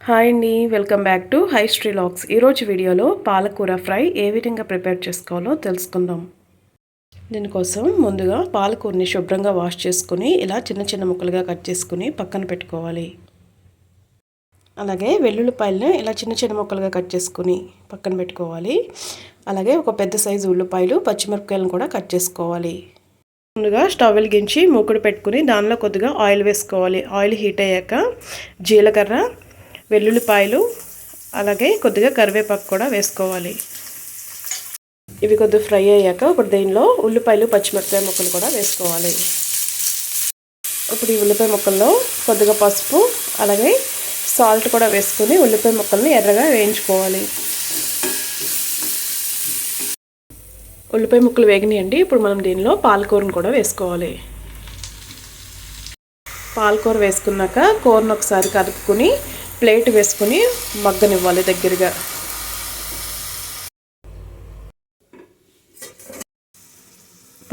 Hi అండి, welcome back to హైస్ట్రీ logs. ఈరోజు వీడియోలో పాలకూర ఫ్రై ఏ విధంగా ప్రిపేర్ చేసుకోవాలో తెలుసుకుందాం. దీనికోసం ముందుగా పాలకూరని శుభ్రంగా వాష్ చేసుకుని ఇలా చిన్న చిన్న ముక్కలుగా కట్ చేసుకుని పక్కన పెట్టుకోవాలి. అలాగే వెల్లుల్లిపాయలను ఇలా చిన్న చిన్న ముక్కలుగా కట్ చేసుకుని పక్కన పెట్టుకోవాలి. అలాగే ఒక పెద్ద సైజు ఉల్లిపాయలు, పచ్చిమిరపకాయలను కూడా కట్ చేసుకోవాలి. ముందుగా స్టవ్ వెలిగించి మూకుడు పెట్టుకుని దానిలో కొద్దిగా ఆయిల్ వేసుకోవాలి. ఆయిల్ హీట్ అయ్యాక జీలకర్ర, వెల్లుల్లిపాయలు, అలాగే కొద్దిగా కరివేపాకు కూడా వేసుకోవాలి. ఇవి కొద్దిగా ఫ్రై అయ్యాక ఇప్పుడు దీనిలో ఉల్లిపాయలు, పచ్చిమిరపకాయ ముక్కలు కూడా వేసుకోవాలి. ఇప్పుడు ఈ ఉల్లిపాయ ముక్కల్లో కొద్దిగా పసుపు, అలాగే సాల్ట్ కూడా వేసుకొని ఉల్లిపాయ ముక్కల్ని ఎర్రగా వేయించుకోవాలి. ఉల్లిపాయ ముక్కలు వేగినాయండి. ఇప్పుడు మనం దీనిలో పాలకూరను కూడా వేసుకోవాలి. పాలకూర వేసుకున్నాక కూరను ఒకసారి కలుపుకొని ప్లేట్ వేసుకుని మగ్గనివ్వాలి దగ్గరగా.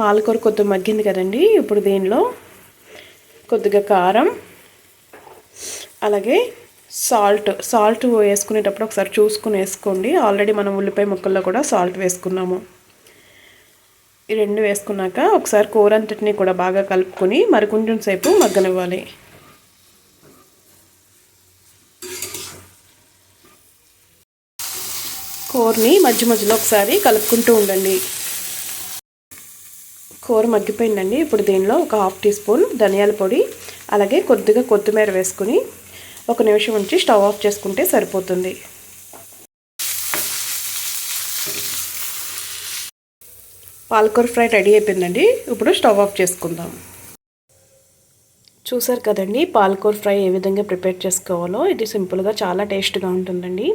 పాలకూర కొద్దిగా మగ్గింది కదండి. ఇప్పుడు దీనిలో కొద్దిగా కారం, అలాగే సాల్ట్ వేసుకునేటప్పుడు ఒకసారి చూసుకుని వేసుకోండి. ఆల్రెడీ మనం ఉల్లిపాయ ముక్కల్లో కూడా సాల్ట్ వేసుకున్నాము. ఈ రెండు వేసుకున్నాక ఒకసారి కూర అంతటిని కూడా బాగా కలుపుకొని మరికొంచెం సేపు మగ్గనివ్వాలి. కూరని మధ్య మధ్యలో ఒకసారి కలుపుకుంటూ ఉండండి. కూర మగ్గిపోయిందండి. ఇప్పుడు దీనిలో ఒక 1/2 టీ స్పూన్ ధనియాల పొడి, అలాగే కొద్దిగా కొత్తిమీర వేసుకుని 1 నిమిషం ఉంచి స్టవ్ ఆఫ్ చేసుకుంటే సరిపోతుంది. పాలకూర ఫ్రై రెడీ అయిపోయిందండి. ఇప్పుడు స్టవ్ ఆఫ్ చేసుకుందాం. చూసారు కదండి పాలకూర ఫ్రై ఏ విధంగా ప్రిపేర్ చేసుకోవాలో. ఇది సింపుల్గా చాలా టేస్ట్గా ఉంటుందండి.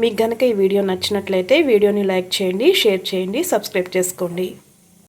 మీకు కనుక ఈ వీడియో నచ్చినట్లయితే వీడియోని లైక్ చేయండి, షేర్ చేయండి, సబ్స్క్రైబ్ చేసుకోండి.